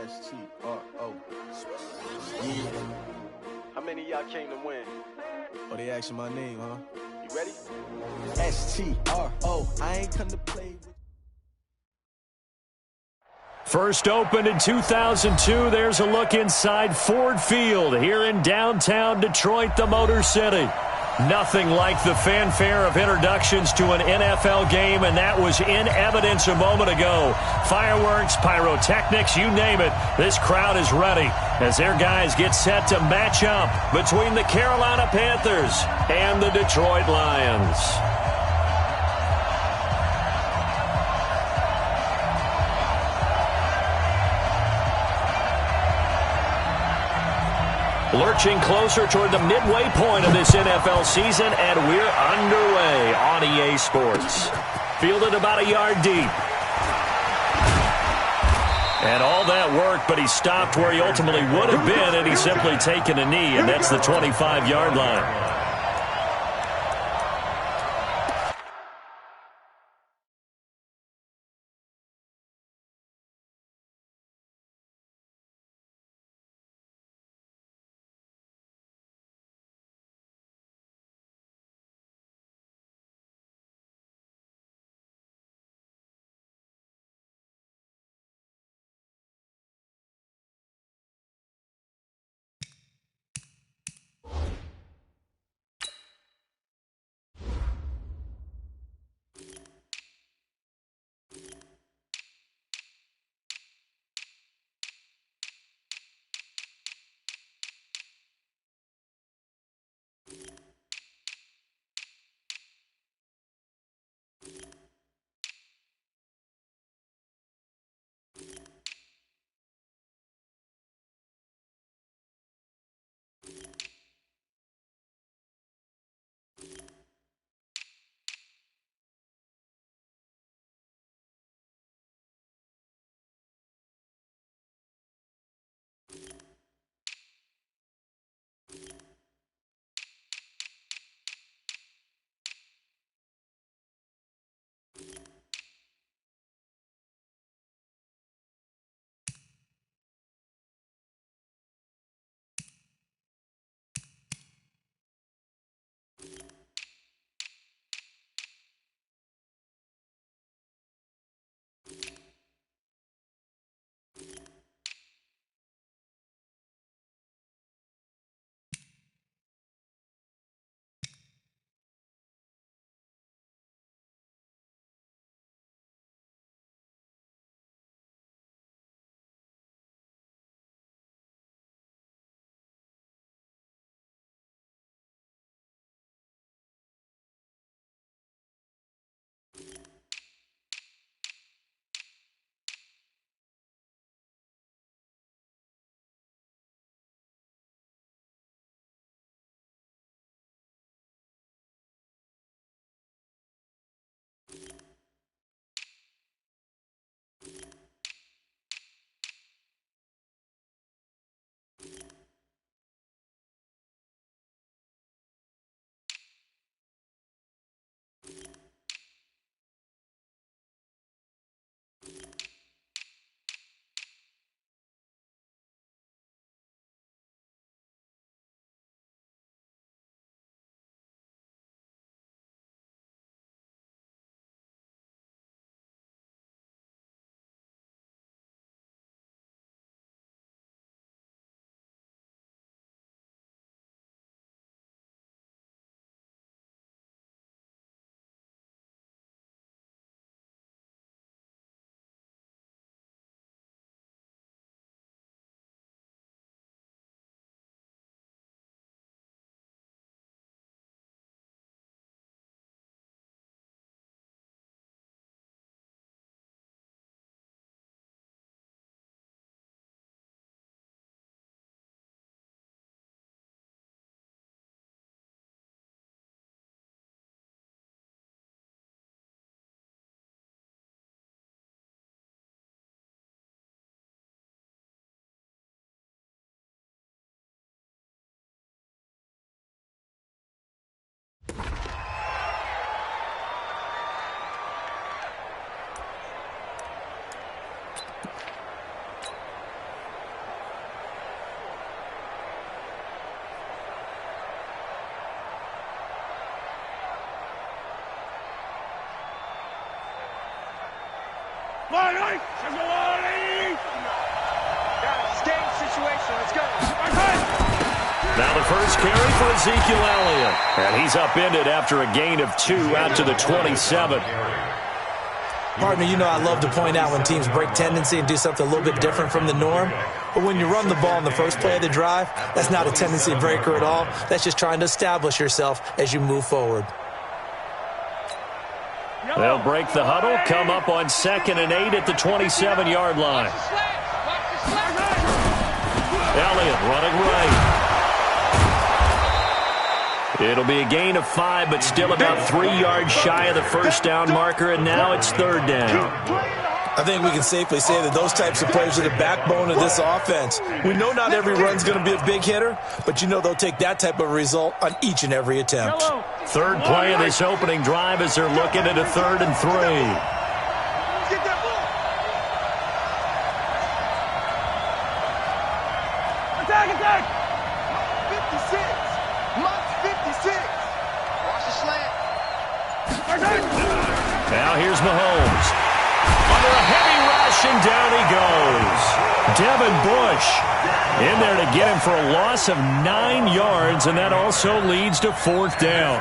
S-T-R-O. Yeah. How many of y'all came to win? Oh, they asking my name, huh? You ready? S-T-R-O. I ain't come to play with. First opened in 2002, there's a look inside Ford Field here in downtown Detroit, the Motor City. Nothing like the fanfare of introductions to an NFL game, and that was in evidence a moment ago. Fireworks, pyrotechnics, you name it. This crowd is ready as their guys get set to match up between the Carolina Panthers and the Detroit Lions. Lurching closer toward the midway point of this NFL season, and we're underway on EA Sports. Fielded about a yard deep. And all that worked, but he stopped where he ultimately would have been, and he's simply taken a knee, and that's the 25-yard line. Game situation. Let's go. Now the first carry for Ezekiel Elliott. And he's upended after a gain of 2 out to the 27. Partner, you know I love to point out when teams break tendency and do something a little bit different from the norm. But when you run the ball in the first play of the drive, that's not a tendency breaker at all. That's just trying to establish yourself as you move forward. They'll break the huddle, come up on 2nd and 8 at the 27-yard line. Elliott running right. It'll be a gain of 5, but still about 3 yards shy of the first down marker, and now it's 3rd down. I think we can safely say that those types of plays are the backbone of this offense. We know not every run's going to be a big hitter, but you know they'll take that type of result on each and every attempt. 3rd play of this opening drive as they're looking at a 3rd and 3. Attack! 56! Month 56! Watch the slant. Now here's Mahomes. Under a heavy rush, and down he goes. Devin Bush in there to get him for a loss of 9 yards, and that also leads to 4th down.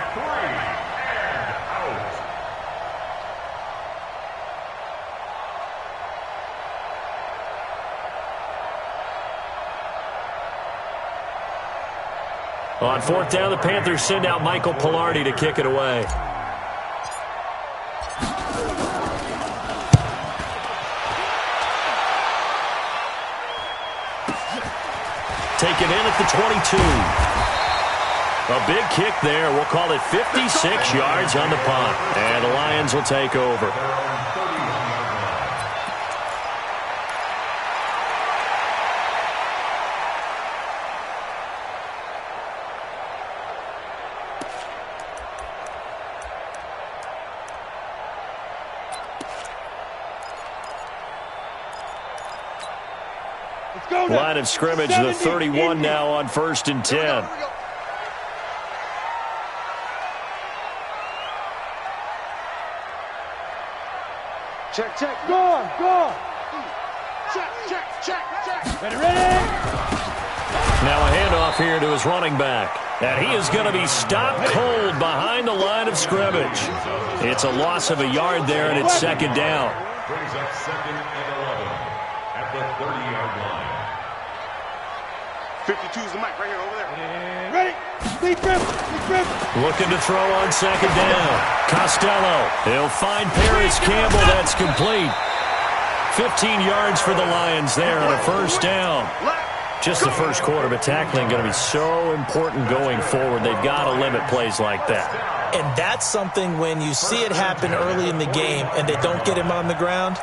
On 4th down, the Panthers send out Michael Pilardi to kick it away. Taken in at the 22. A big kick there. We'll call it 56 yards on the punt. And the Lions will take over. Line of scrimmage, the 31 now on 1st and 10. Check. Go on. Check. Ready. Now a handoff here to his running back. And he is going to be stopped cold behind the line of scrimmage. It's a loss of a yard there, and it's 2nd down. Brings up 2nd and 11 at the 30-yard line. 52 is the mic right here over there. Ready. Big grip. Looking to throw on 2nd down. Costello. He'll find Paris Campbell. That's complete. 15 yards for the Lions there on a 1st down. Just the first quarter, but tackling going to be so important going forward. They've got to limit plays like that. And that's something when you see it happen early in the game and they don't get him on the ground,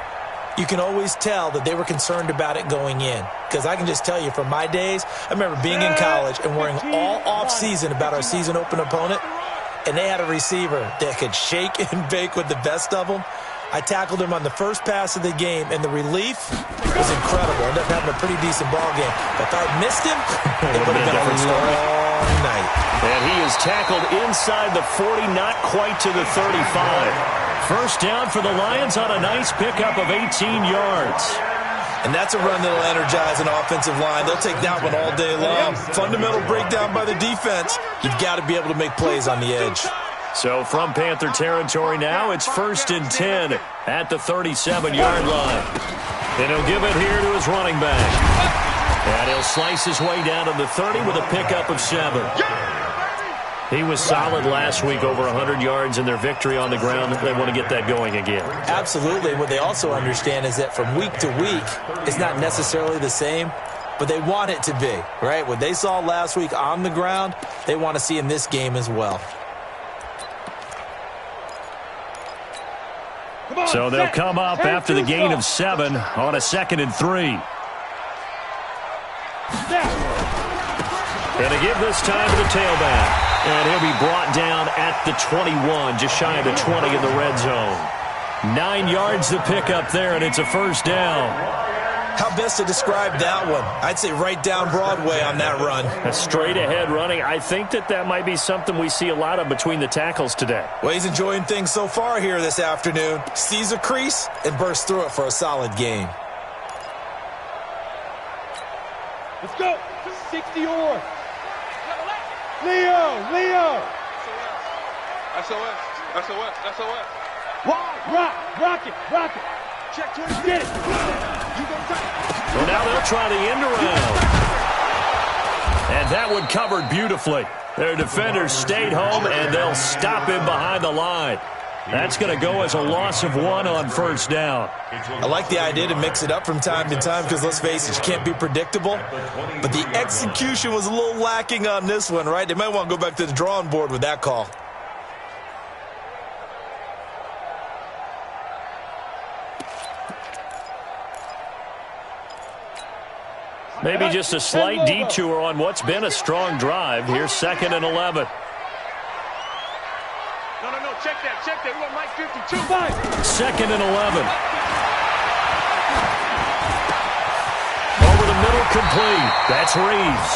you can always tell that they were concerned about it going in. Because I can just tell you from my days, I remember being in college and worrying all off-season about our season-open opponent, and they had a receiver that could shake and bake with the best of them. I tackled him on the first pass of the game, and the relief was incredible. Ended up having a pretty decent ball game. But if I had missed him, it would have been a long night. And he is tackled inside the 40, not quite to the 35. 1st down for the Lions on a nice pickup of 18 yards. And that's a run that will energize an offensive line. They'll take that one all day long. Fundamental breakdown by the defense. You've got to be able to make plays on the edge. So from Panther territory now, it's 1st and 10 at the 37-yard line. And he'll give it here to his running back. And he'll slice his way down to the 30 with a pickup of 7. He was solid last week, over 100 yards in their victory on the ground. They want to get that going again. Absolutely. What they also understand is that from week to week, it's not necessarily the same, but they want it to be, right? What they saw last week on the ground, they want to see in this game as well. So they'll come up after the gain of 7 on a 2nd and 3. Going to give this time to the tailback. And he'll be brought down at the 21, just shy of the 20 in the red zone. 9 yards to pick up there, and it's a 1st down. How best to describe that one? I'd say right down Broadway on that run. A straight-ahead running. I think that might be something we see a lot of between the tackles today. Well, he's enjoying things so far here this afternoon. Sees a crease and bursts through it for a solid gain. Let's go. 60 or. Leo. SOS. Rock it. Check 20. Get it. Well, now they'll try the end around. And that one covered beautifully. Their defenders stayed home, and they'll stop him behind the line. That's going to go as a loss of 1 on first down. I like the idea to mix it up from time to time because, let's face it, you can't be predictable. But the execution was a little lacking on this one, right? They might want to go back to the drawing board with that call. Maybe just a slight detour on what's been a strong drive. Here's 2nd and 11. No, check that. We want Mike 52. 2nd and 11. Over the middle, complete. That's Reeves.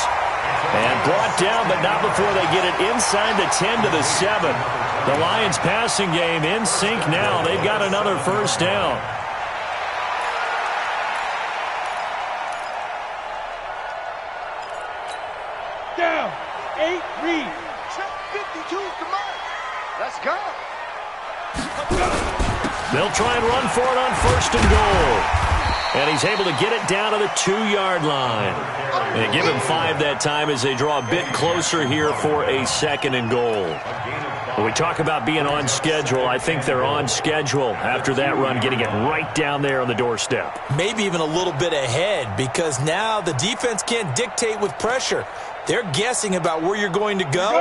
And brought down, but not before they get it inside the 10 to the 7. The Lions passing game in sync now. They've got another first down. Down. 8 Reeves. Check 52. Come on. Let's go. They'll try and run for it on 1st and goal. And he's able to get it down to the 2-yard line. And give him 5 that time as they draw a bit closer here for a 2nd and goal. When we talk about being on schedule, I think they're on schedule after that run, getting it right down there on the doorstep. Maybe even a little bit ahead because now the defense can't dictate with pressure. They're guessing about where you're going to go.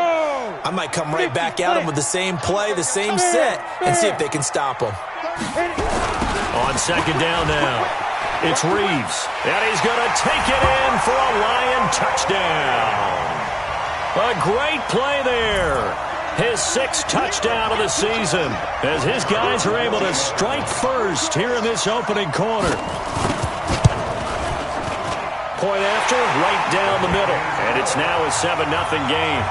I might come right back at them with the same play, the same set, and see if they can stop them. On 2nd down now, it's Reeves. And he's going to take it in for a Lion touchdown. A great play there. His 6th touchdown of the season as his guys are able to strike first here in this opening quarter. Point after, right down the middle. And it's now a 7-0 game.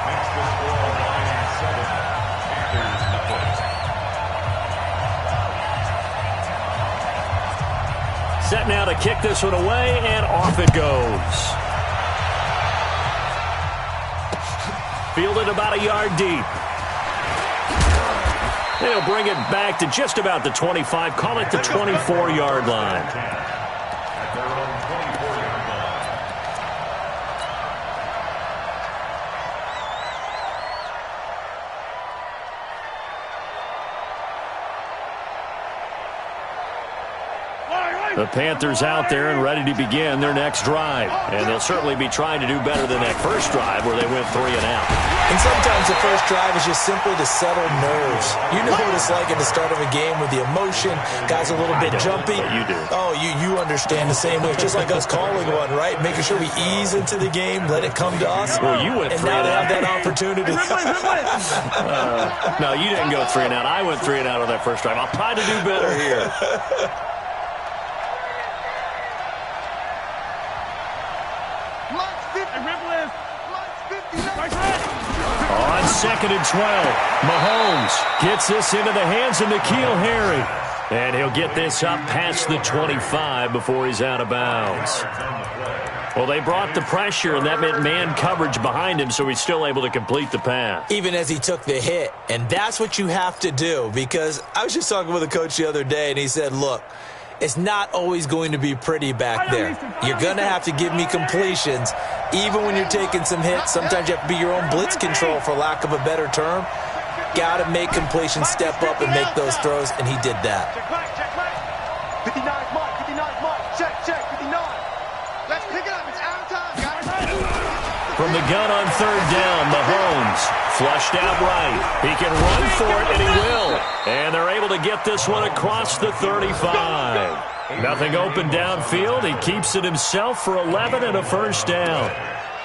Set now to kick this one away, and off it goes. Fielded about a yard deep. They'll bring it back to just about the 25. Call it the 24-yard line. The Panthers out there and ready to begin their next drive. And they'll certainly be trying to do better than that first drive where they went 3 and out. And sometimes the first drive is just simply to settle nerves. You know what it's like at the start of a game with the emotion. Guys a little bit jumpy. You do. Oh, you understand the same way. It's just like us calling one, right? Making sure we ease into the game, let it come to us. Well, you went 3 and now and they out. have that opportunity. No, you didn't go 3 and out. I went 3 and out on that first drive. I'll try to do better here. On 2nd and 12, Mahomes gets this into the hands of N'Keal Harry. And he'll get this up past the 25 before he's out of bounds. Well, they brought the pressure, and that meant man coverage behind him, so he's still able to complete the pass. Even as he took the hit. And that's what you have to do, because I was just talking with a coach the other day, and he said, look, it's not always going to be pretty back there. You're going to have to give me completions. Even when you're taking some hits, sometimes you have to be your own blitz control, for lack of a better term. Got to make completions, step up and make those throws, and he did that. 59 mark, check, 59. Let's pick it up, it's out of time, guys. From the gun on 3rd down, Mahomes flushed out right. He can run for it, and he will. And they're able to get this one across the 35. Nothing open downfield. He keeps it himself for 11 and a first down.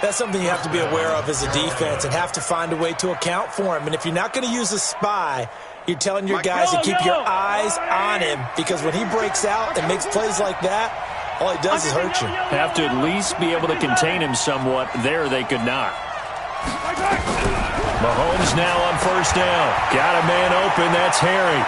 That's something you have to be aware of as a defense and have to find a way to account for him. And if you're not going to use a spy, you're telling your guys to keep your eyes on him, because when he breaks out and makes plays like that, All he does is hurt you. Have to at least be able to contain him somewhat. There they could not. Mahomes now on first down. Got a man open. That's Harry.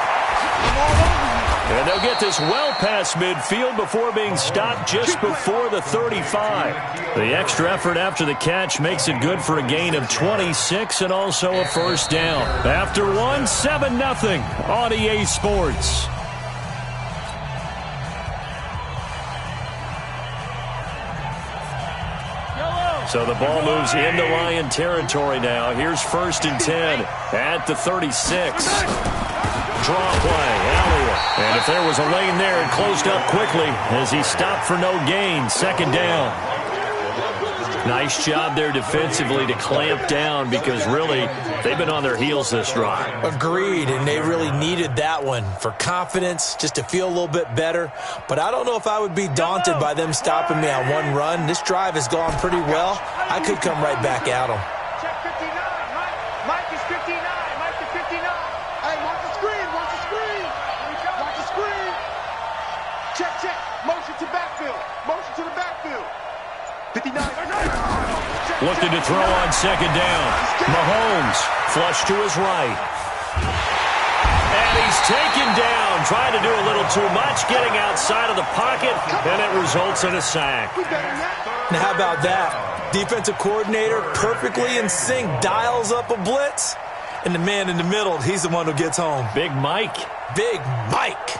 And they'll get this well past midfield before being stopped just before the 35. The extra effort after the catch makes it good for a gain of 26 and also a first down. After one, 7-0 on EA Sports. So the ball moves into Lion territory now. Here's 1st and 10 at the 36. Draw play, alley-oop. And if there was a lane there, it closed up quickly as he stopped for no gain. 2nd down. Nice job there defensively to clamp down because really they've been on their heels this drive. Agreed, and they really needed that one for confidence, just to feel a little bit better. But I don't know if I would be daunted by them stopping me on one run. This drive has gone pretty well. I could come right back at them. Check 59, Mike. Mike is 59. Mike is 59. Hey, watch the screen. Watch the screen. Watch the screen. Check, check. Motion to backfield. Motion to the backfield. 59. Looking to throw on 2nd down. Mahomes flush to his right. And he's taken down, trying to do a little too much, getting outside of the pocket, and it results in a sack. Now, how about that? Defensive coordinator perfectly in sync, dials up a blitz, and the man in the middle, he's the one who gets home. Big Mike. Big Mike.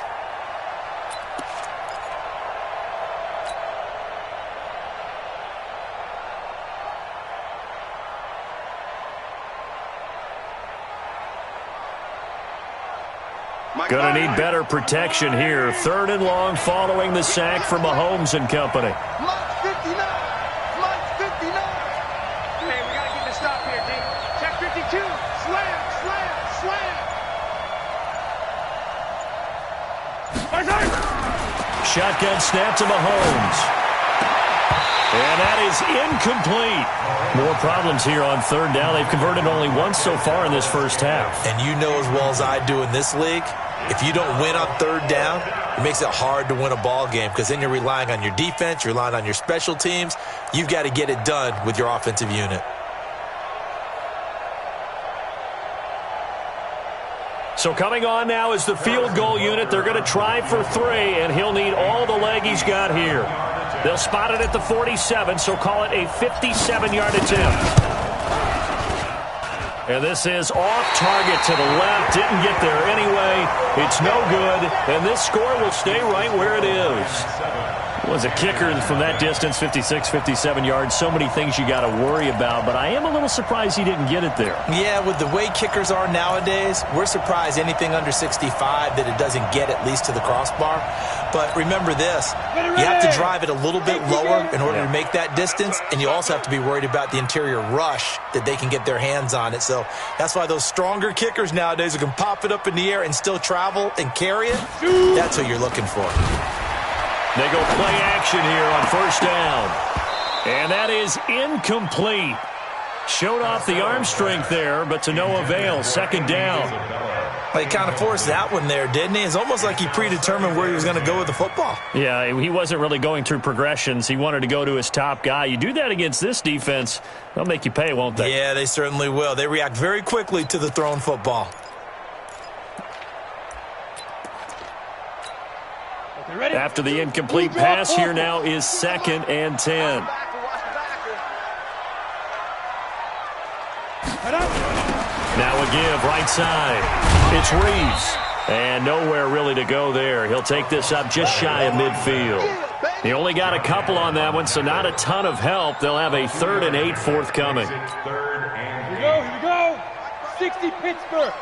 Going to need better protection here. 3rd and long following the sack from Mahomes and company. Mike 59. Mike 59. Hey, we got to get the stop here, D. Check 52. Slam, slam, slam. Shotgun snap to Mahomes. And that is incomplete. More problems here on 3rd down. They've converted only once so far in this first half. And you know as well as I do in this league, if you don't win on 3rd down, it makes it hard to win a ball game because then you're relying on your defense, you're relying on your special teams. You've got to get it done with your offensive unit. So coming on now is the field goal unit. They're going to try for 3, and he'll need all the leg he's got here. They'll spot it at the 47, so call it a 57-yard attempt. And this is off target to the left. Didn't get there anyway. It's no good, and this score will stay right where it is. Was a kicker from that distance, 56, 57 yards. So many things you got to worry about, but I am a little surprised he didn't get it there. Yeah, with the way kickers are nowadays, we're surprised anything under 65 that it doesn't get at least to the crossbar. But remember this, you have to drive it a little bit lower in order to make that distance, and you also have to be worried about the interior rush that they can get their hands on it. So that's why those stronger kickers nowadays who can pop it up in the air and still travel and carry it, that's what you're looking for. They go play action here on 1st down. And that is incomplete. Showed off the arm strength there, but to no avail. 2nd down. Well, he kind of forced that one there, didn't he? It's almost like he predetermined where he was going to go with the football. Yeah, he wasn't really going through progressions. He wanted to go to his top guy. You do that against this defense, they'll make you pay, won't they? Yeah, they certainly will. They react very quickly to the thrown football. After the incomplete pass, here now is 2nd and 10. Now a give, right side. It's Reeves. And nowhere really to go there. He'll take this up just shy of midfield. He only got a couple on that one, so not a ton of help. They'll have a 3rd and 8 forthcoming. Here we go. 60 Pittsburgh.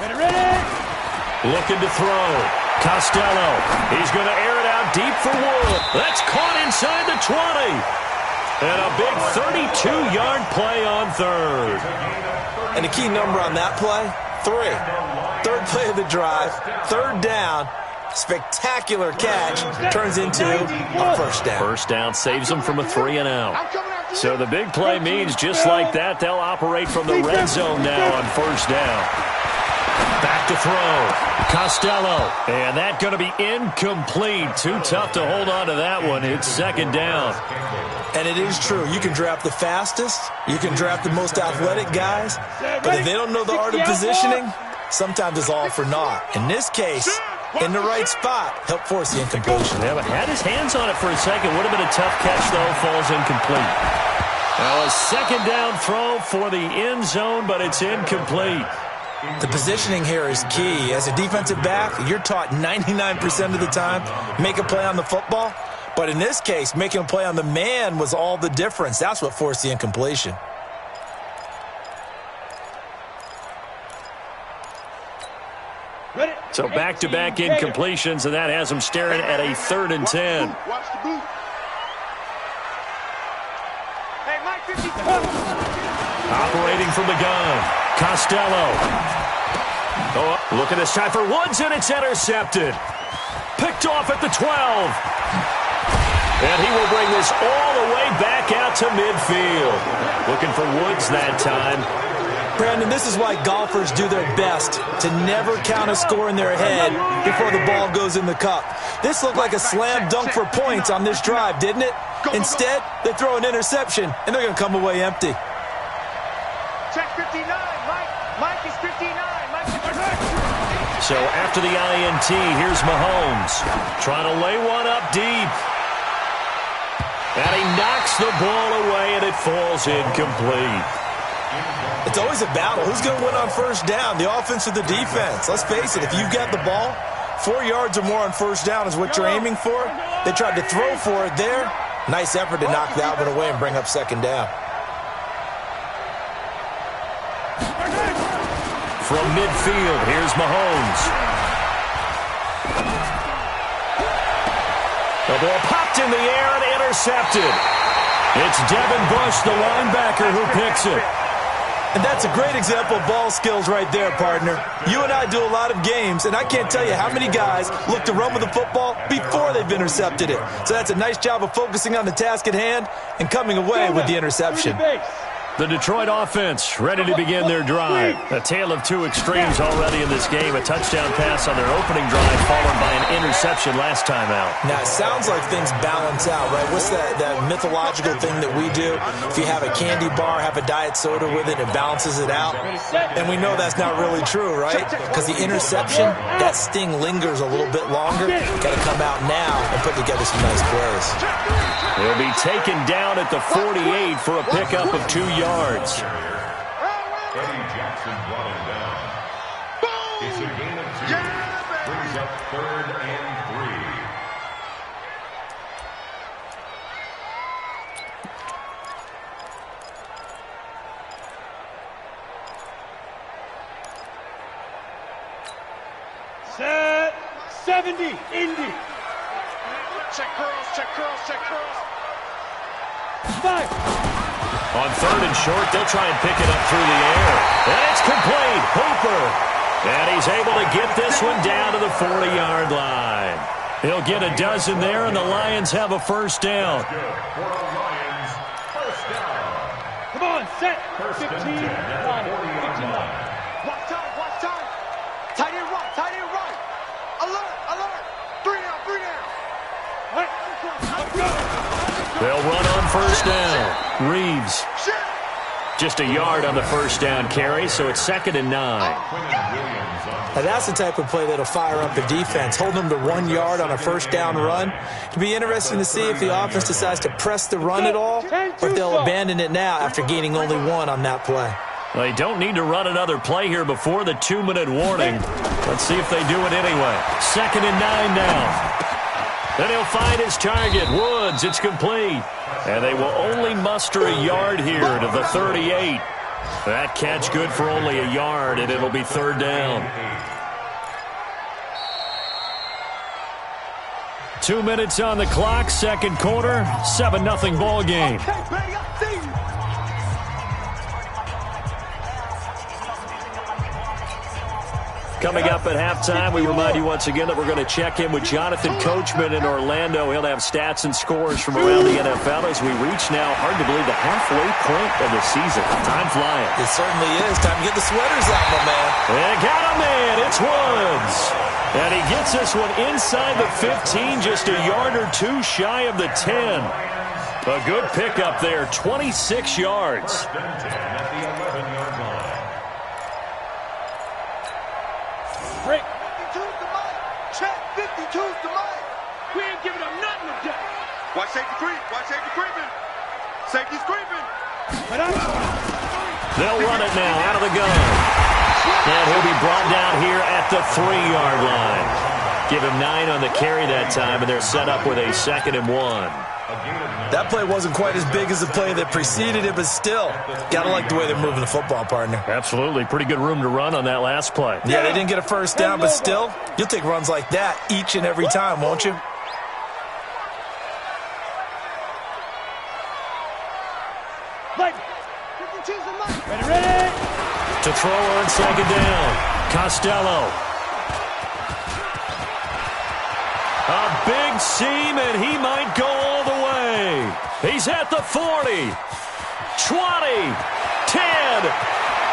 Ready? Looking to throw. Costello. He's going to air it out deep for Wood. That's caught inside the 20. And a big 32-yard play on 3rd. And the key number on that play, 3. 3rd play of the drive, 3rd down. Spectacular catch turns into a 1st down. 1st down saves them from a 3 and out. So the big play means just like that, they'll operate from the red zone now on 1st down. Back to throw. Costello. And that's going to be incomplete. Too tough to hold on to that one. It's second down. And it is true. You can draft the fastest. You can draft the most athletic guys. But if they don't know the art of positioning, sometimes it's all for naught. In this case, in the right spot, help force the incompletion. Yeah, but had his hands on it for a second. Would have been a tough catch, though. Falls incomplete. Now a second down throw for the end zone, but it's incomplete. The positioning here is key. As a defensive back, you're taught 99% of the time, make a play on the football. But in this case, making a play on the man was all the difference. That's what forced the incompletion. So back-to-back incompletions, and that has him staring at a 3rd and 10. Watch the blue. Hey, Mike 52. Operating from the gun, Costello. Oh, looking this time for Woods, and it's intercepted. Picked off at the 12. And he will bring this all the way back out to midfield. Looking for Woods that time. Brandon, this is why golfers do their best to never count a score in their head before the ball goes in the cup. This looked like a slam dunk for points on this drive, didn't it? Instead, they throw an interception, and they're going to come away empty. Check 59, Mike. Mike is 59. Mike is 59. So after the INT, here's Mahomes. Trying to lay one up deep. And he knocks the ball away, and it falls incomplete. It's always a battle. Who's going to win on first down, the offense or the defense? Let's face it, if you've got the ball, 4 yards or more on first down is what you're aiming for. They tried to throw for it there. Nice effort to knock that one away and bring up second down. From midfield, here's Mahomes. The ball popped in the air and intercepted. It's Devin Bush, the linebacker, who picks it. And that's a great example of ball skills right there, partner. You and I do a lot of games, and I can't tell you how many guys look to run with the football before they've intercepted it. So that's a nice job of focusing on the task at hand and coming away with the interception. The Detroit offense ready to begin their drive. A tale of two extremes already in this game. A touchdown pass on their opening drive followed by an interception last time out. Now, it sounds like things balance out, right? What's that mythological thing that we do? If you have a candy bar, have a diet soda with it, it balances it out. And we know that's not really true, right? Because the interception, that sting lingers a little bit longer. Got to come out now and put together some nice plays. He'll be taken down at the 48 for a pickup of 2 yards. Eddie Jackson brought him down. It's a gain of 2. Brings up 3rd and 3. Set 70, Indy. Check curls, check curls, check curls. 5. On 3rd and short, they'll try and pick it up through the air. And it's complete. Hooper. And he's able to get this one down to the 40-yard line. He'll get a dozen there, and the Lions have a first down. Come on, set. 15. 15. Watch time, watch time. Tight end right, tight end right. Alert, alert. 3 down, 3 down. They'll run on first down. Reeves. Just a yard on the first down carry, so it's 2nd and 9. Now that's the type of play that'll fire up the defense. Hold them to 1 yard on a first down run. It'll be interesting to see if the offense decides to press the run at all, or if they'll abandon it now after gaining only 1 on that play. They don't need to run another play here before the 2-minute warning. Let's see if they do it anyway. 2nd and 9 now. Then he'll find his target, Woods. It's complete. And they will only muster a yard here to the 38. That catch good for only a yard, and it'll be 3rd down. 2 minutes on the clock, second quarter, 7-0 ball game. Coming up at halftime, we remind you once again that we're going to check in with Jonathan Coachman in Orlando. He'll have stats and scores from around the NFL as we reach now, hard to believe, the halfway point of the season. Time flying. It certainly is. Time to get the sweaters out, my man. And got him in. It's Woods. And he gets this one inside the 15, just a yard or two shy of the 10. A good pickup there, 26 yards. Break. 52's the mic. Check. 52's the mic. We ain't giving up nothing today. Watch safety creep. Watch safety creeping. Safety's creeping. They'll run it now out of the gun. And he'll be brought down here at the 3-yard line. Give him 9 on the carry that time, and they're set up with a 2nd and 1. That play wasn't quite as big as the play that preceded it, but still, gotta like the way they're moving the football, partner. Absolutely. Pretty good room to run on that last play. Yeah, they didn't get a first down, but still, you'll take runs like that each and every time, won't you? Ready. To throw on 2nd down. Costello. A big seam, and he might go all the way. He's at the 40, 20, 10,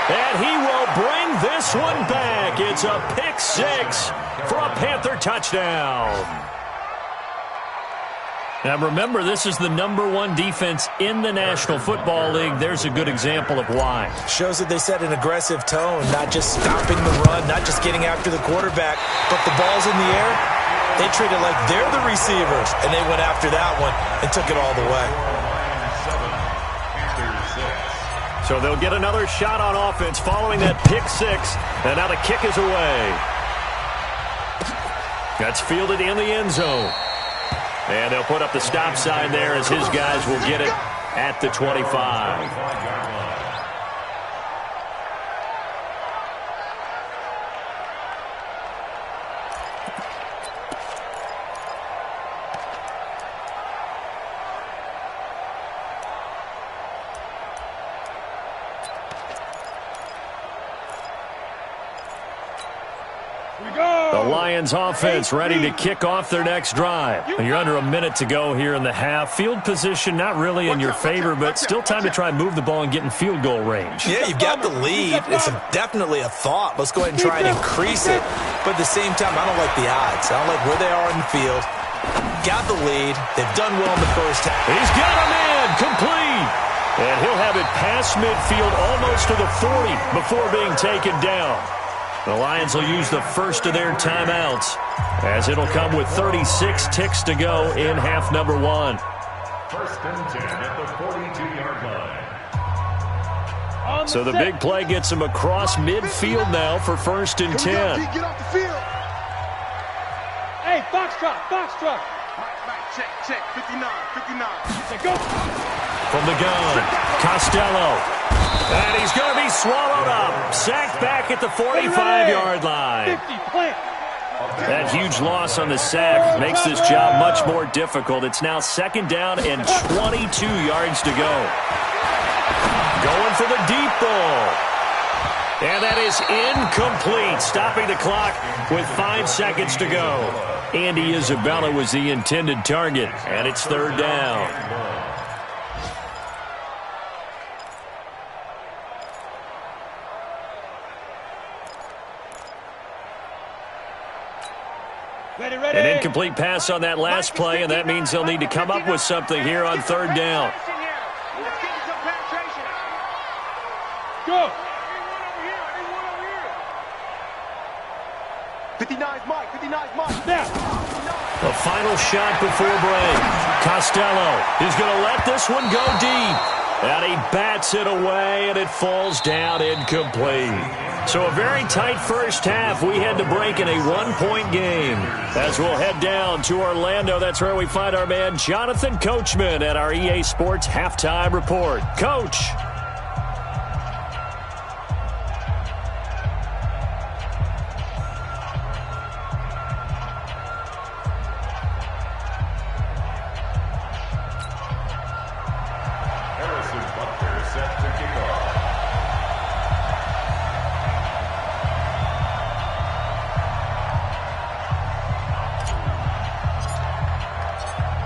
and he will bring this one back. It's a pick 6 for a Panther touchdown. Now remember, this is the #1 defense in the National Football League. There's a good example of why. Shows that they set an aggressive tone, not just stopping the run, not just getting after the quarterback, but the ball's in the air. They treat it like they're the receivers, and they went after that one and took it all the way. So they'll get another shot on offense following that pick 6, and now the kick is away. That's fielded in the end zone. And they'll put up the stop sign there as his guys will get it at the 25. The Lions offense ready to kick off their next drive. You're under a minute to go here in the half. Field position not really in your favor, but still time to try and move the ball and get in field goal range. Yeah, you've got the lead. It's definitely a thought. Let's go ahead and try and increase it. But at the same time, I don't like the odds. I don't like where they are in the field. Got the lead. They've done well in the first half. He's got a man complete. And he'll have it past midfield almost to the 40 before being taken down. The Lions will use the first of their timeouts as it'll come with 36 ticks to go in half number 1. 1st and 10 at the 42-yard line. So the big play gets him across midfield now for 1st and 10. Get off the field. Hey, box truck. Check. 59. Go. From the gun, Costello. And he's going to be swallowed up. Sacked back at the 45-yard line. 50, plant. That huge loss on the sack makes this job much more difficult. It's now 2nd down and 22 yards to go. Going for the deep ball. And that is incomplete, stopping the clock with 5 seconds to go. Andy Isabella was the intended target, and it's 3rd down. An incomplete pass on that last play, and that means they'll need to come up with something here on 3rd down. Go. 59's Mike. Now. The final shot before break. Costello is going to let this one go deep. And he bats it away, and it falls down incomplete. So a very tight first half. We had to break in a 1-point game. As we'll head down to Orlando, that's where we find our man Jonathan Coachman at our EA Sports Halftime Report. Coach.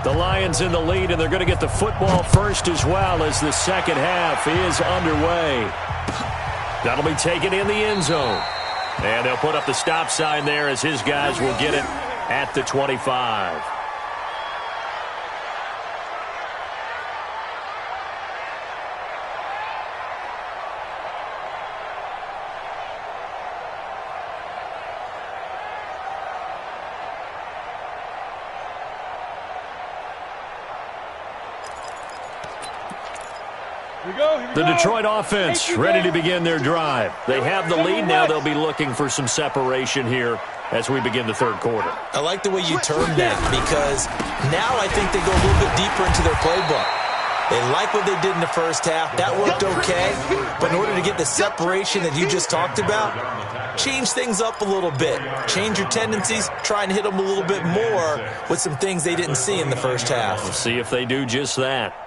The Lions in the lead, and they're going to get the football first as well as the second half is underway. That'll be taken in the end zone. And they'll put up the stop sign there as his guys will get it at the 25. The Detroit offense ready to begin their drive. They have the lead now. They'll be looking for some separation here as we begin the third quarter. I like the way you termed that because now I think they go a little bit deeper into their playbook. They like what they did in the first half. That worked okay. But in order to get the separation that you just talked about, change things up a little bit. Change your tendencies. Try and hit them a little bit more with some things they didn't see in the first half. We'll see if they do just that.